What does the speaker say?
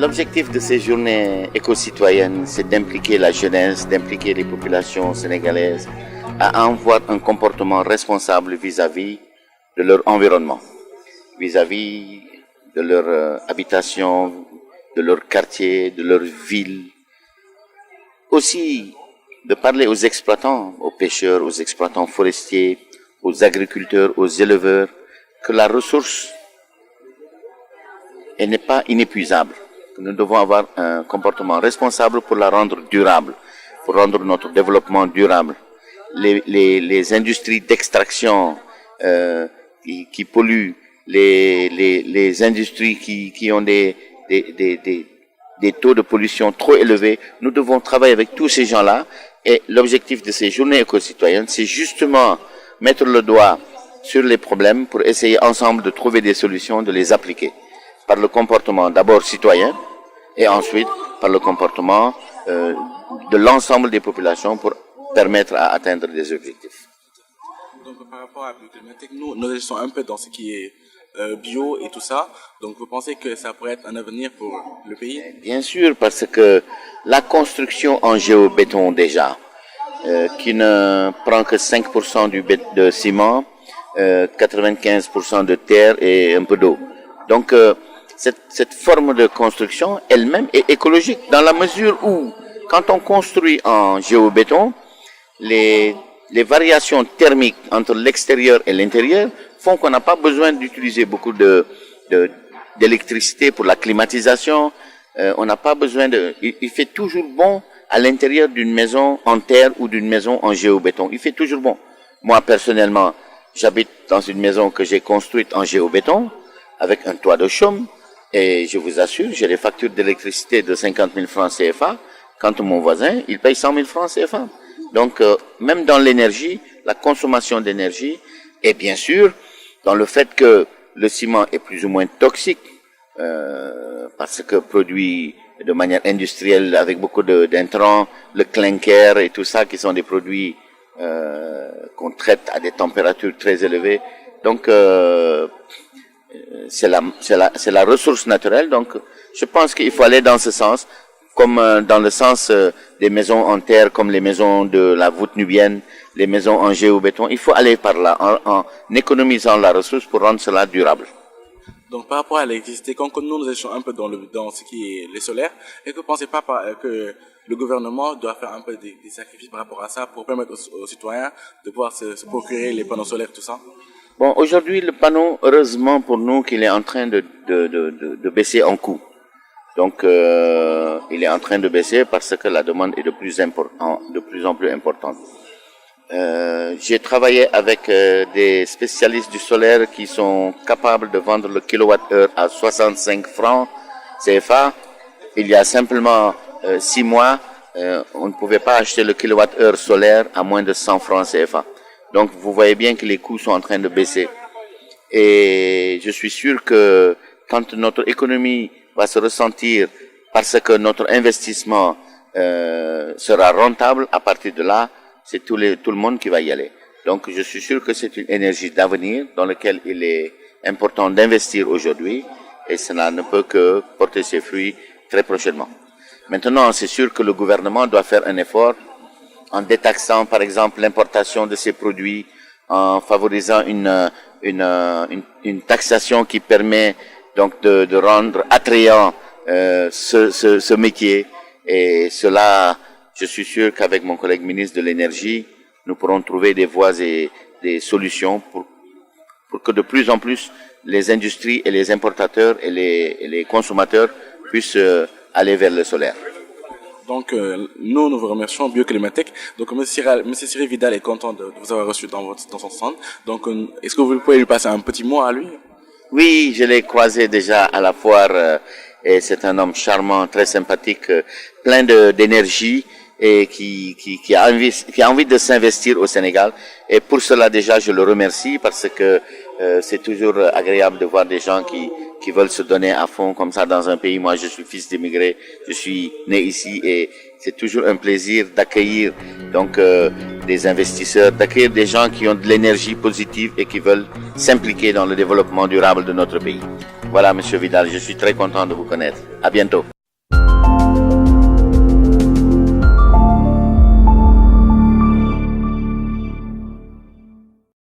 L'objectif de ces journées éco-citoyennes, c'est d'impliquer la jeunesse, d'impliquer les populations sénégalaises à avoir un comportement responsable vis-à-vis de leur environnement, vis-à-vis de leur habitation, de leur quartier, de leur ville. Aussi, de parler aux exploitants, aux pêcheurs, aux exploitants forestiers, aux agriculteurs, aux éleveurs, que la ressource elle n'est pas inépuisable. Nous devons avoir un comportement responsable pour la rendre durable, pour rendre notre développement durable. Les industries d'extraction qui polluent, les industries qui ont des taux de pollution trop élevés, nous devons travailler avec tous ces gens-là. Et l'objectif de ces journées éco-citoyennes, c'est justement mettre le doigt sur les problèmes pour essayer ensemble de trouver des solutions, de les appliquer. Par le comportement d'abord citoyen et ensuite par le comportement de l'ensemble des populations pour permettre à atteindre des objectifs. Donc par rapport à la climatique, nous agissons un peu dans ce qui est bio et tout ça. Donc vous pensez que ça pourrait être un avenir pour le pays? Bien sûr, parce que la construction en géobéton déjà, qui ne prend que 5% de ciment, 95% de terre et un peu d'eau. Donc cette forme de construction elle-même est écologique dans la mesure où, quand on construit en géobéton, les variations thermiques entre l'extérieur et l'intérieur font qu'on n'a pas besoin d'utiliser beaucoup d'électricité pour la climatisation. On n'a pas besoin il fait toujours bon à l'intérieur d'une maison en terre ou d'une maison en géobéton. Il fait toujours bon. Moi, personnellement, j'habite dans une maison que j'ai construite en géobéton avec un toit de chaume. Et je vous assure, j'ai des factures d'électricité de 50 000 francs CFA, quand mon voisin, il paye 100 000 francs CFA. Donc, même dans l'énergie, la consommation d'énergie, et bien sûr, dans le fait que le ciment est plus ou moins toxique, parce que produit de manière industrielle avec beaucoup d'intrants, le clinker et tout ça, qui sont des produits qu'on traite à des températures très élevées. Donc, c'est la ressource naturelle, donc je pense qu'il faut aller dans ce sens, comme dans le sens des maisons en terre, comme les maisons de la voûte nubienne, les maisons en géobéton. Il faut aller par là, en économisant la ressource pour rendre cela durable. Donc par rapport à l'électricité, quand nous étions un peu dans ce qui est les solaires, est-ce que vous ne pensez pas que le gouvernement doit faire un peu des sacrifices par rapport à ça pour permettre aux citoyens de pouvoir se procurer les panneaux solaires, tout ça? Bon, aujourd'hui, le panneau, heureusement pour nous, qu'il est en train de baisser en coût. Donc, il est en train de baisser parce que la demande est de plus en plus importante. J'ai travaillé avec des spécialistes du solaire qui sont capables de vendre le kilowatt-heure à 65 francs CFA. Il y a simplement 6 mois, on ne pouvait pas acheter le kilowatt-heure solaire à moins de 100 francs CFA. Donc, vous voyez bien que les coûts sont en train de baisser. Et je suis sûr que quand notre économie va se ressentir parce que notre investissement sera rentable, à partir de là, c'est tout le monde qui va y aller. Donc, je suis sûr que c'est une énergie d'avenir dans laquelle il est important d'investir aujourd'hui et cela ne peut que porter ses fruits très prochainement. Maintenant, c'est sûr que le gouvernement doit faire un effort en détaxant, par exemple, l'importation de ces produits, en favorisant une taxation qui permet donc de rendre attrayant ce métier. Et cela, je suis sûr qu'avec mon collègue ministre de l'Énergie, nous pourrons trouver des voies et des solutions pour que de plus en plus les industries et les importateurs et les consommateurs puissent aller vers le solaire. Donc, nous vous remercions, Bioclimatique. Donc, Monsieur Cyril Vidal est content de vous avoir reçu dans son stand. Donc, est-ce que vous pouvez lui passer un petit mot à lui? Oui, je l'ai croisé déjà à la foire et c'est un homme charmant, très sympathique, plein d'énergie et qui a envie de s'investir au Sénégal. Et pour cela déjà, je le remercie parce que c'est toujours agréable de voir des gens qui veulent se donner à fond comme ça dans un pays. Moi, je suis fils d'immigrés, je suis né ici et c'est toujours un plaisir d'accueillir donc des investisseurs, d'accueillir des gens qui ont de l'énergie positive et qui veulent s'impliquer dans le développement durable de notre pays. Voilà, Monsieur Vidal, je suis très content de vous connaître. À bientôt.